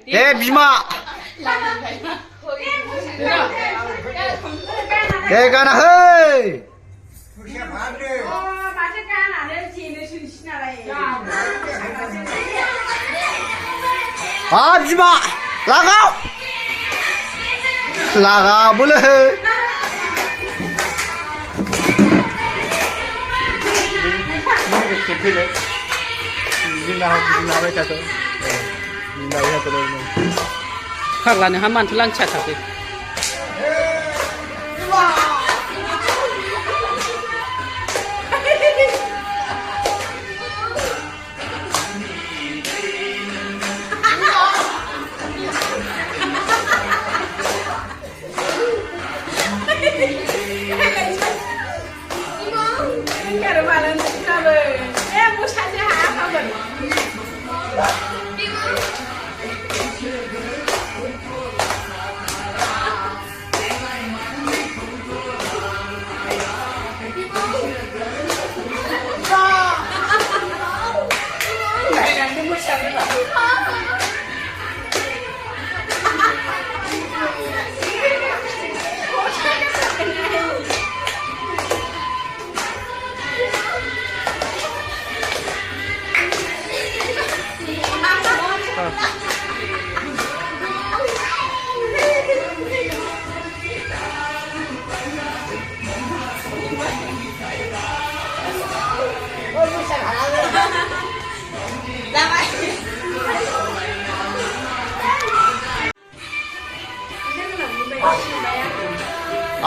बिमा गानाहै बिमा लागाबोलै फाग्लानो हा मानथ' लांथिया थाखो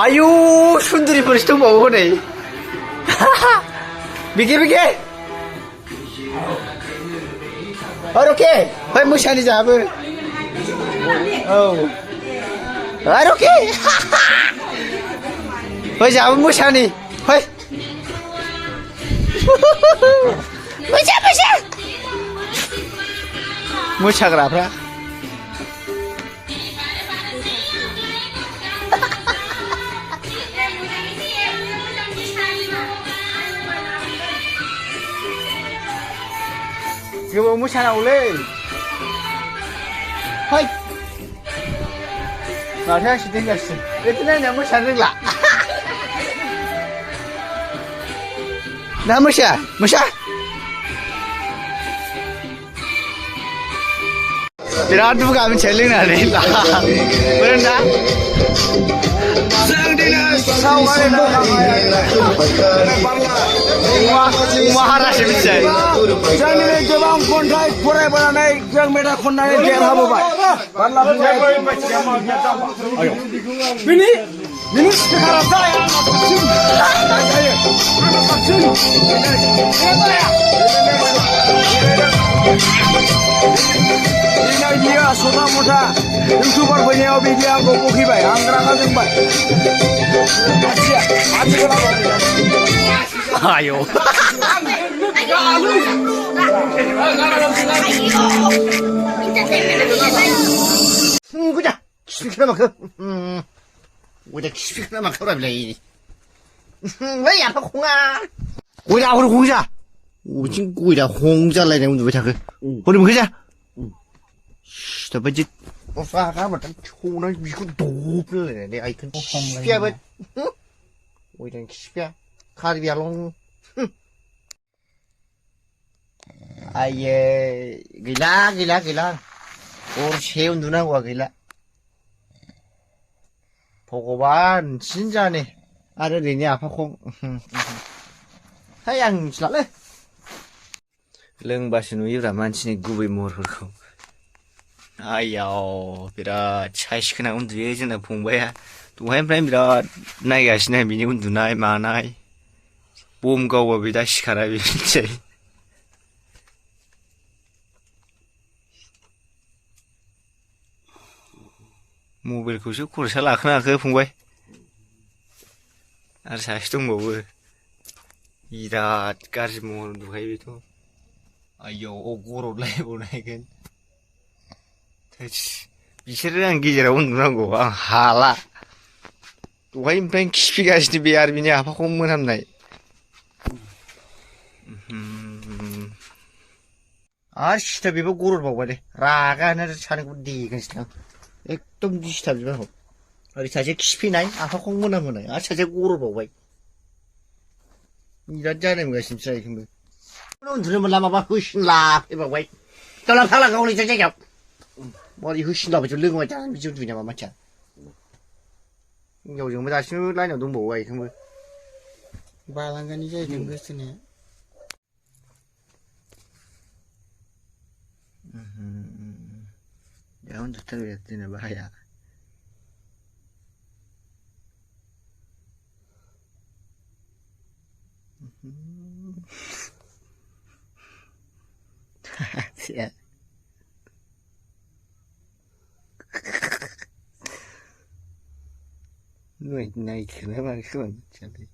आयु सुन्दरिफोरसो दंबावो हनै बिगे रके फै मोसानि जाहाबो औ रके फै जाहाबो मोसानि फै मोसाग्राफ्रा गोबाव मोसानांगौलै फै माथो आंसो देनजारसिन बेथ' नायनाया मोसानो रोंला ना मोसा बिराद दुगा मिथिया लोंनानै फोरोंना जों दिनै सावगारि महाराष्ट्र मिथिबाय जों दिनै गोबां खन्थाइ फरायबोनानै जों मेथाइ खननानै देरहाबोबाय बिनि स्पिकारा जाय दिनै बियो सथा मथा इउटुबार फैनायाव बिदि आंखौ बखिबाय आं रागा जोंबाय आयौ Guja, kispikna maka. Guja kispikna maka ora bilai. Wei apa khonga? Guja hor khongja. Ujin guja khongja lai nang undubai thakho. Hor mukha. Da baji osa ka ma tan chona biku dop le ne ai kan kispia ba. Guja kispia. Khari bialong. Aye, gila. Or उन्दुनांगौआ गैला भगबान सिनजाने आरो ओरैनो आफाखौ हाय आं मिथिलालै लोंबासो नुयोब्रा मानसिनि गुबै महरफोरखौ आयाव बिराद साइज गोनां उन्दुयो जोंना फंबाया दहायनिफ्राय बिराद नायगासिनो बिनि उन्दुनाय मानाय बम गावबा बे दा सिखारा बिदिसै मबाइलखौसो खरसा लाखोनाखै फंबाय आरो सासे दंबावो बिराद गाज्रि महर उन्दुखायो बेथ' आयौ गरदलायबावनायगोन बिसोरो आं गेजेराव उन्दुनांगौ आं हाला दहायनिफ्रायनो खिफिगासिनो बे आरो बिनि आफाखौ मोनामनाय आरो सिथा बेबो गरबावबायलै रागानो सानैखौ देगोनसै आं एकदम दिस्टार्ब जोबबाय आंखौ ओरै सासे खिफैनाय आफाखौ मोनामहोनाय आरो सासे गरबावबाय बिराद जानाय मोनगासिनोसो जाहैखोमबो उन्दुनो मोनला माबा होसिनला फैबावबाय दाला फाला गावनि जायगायाव मारै होसिनलाबायथ' लोगोमा जानानै बिदि उन्दुयो नामा मानसिया हिनजावजोंबो दासिमबो लाइनाव दंबावो गायखांबो बालांगानि जाहैदों गोसोनाया दा उन्दुथारबाय दिनै बाहाया नायखोना माखो मानसियालाय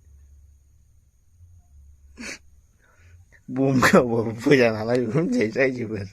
बम गावबाबो फोजा नालाय बेखौ मिथिखायो रायजोफोर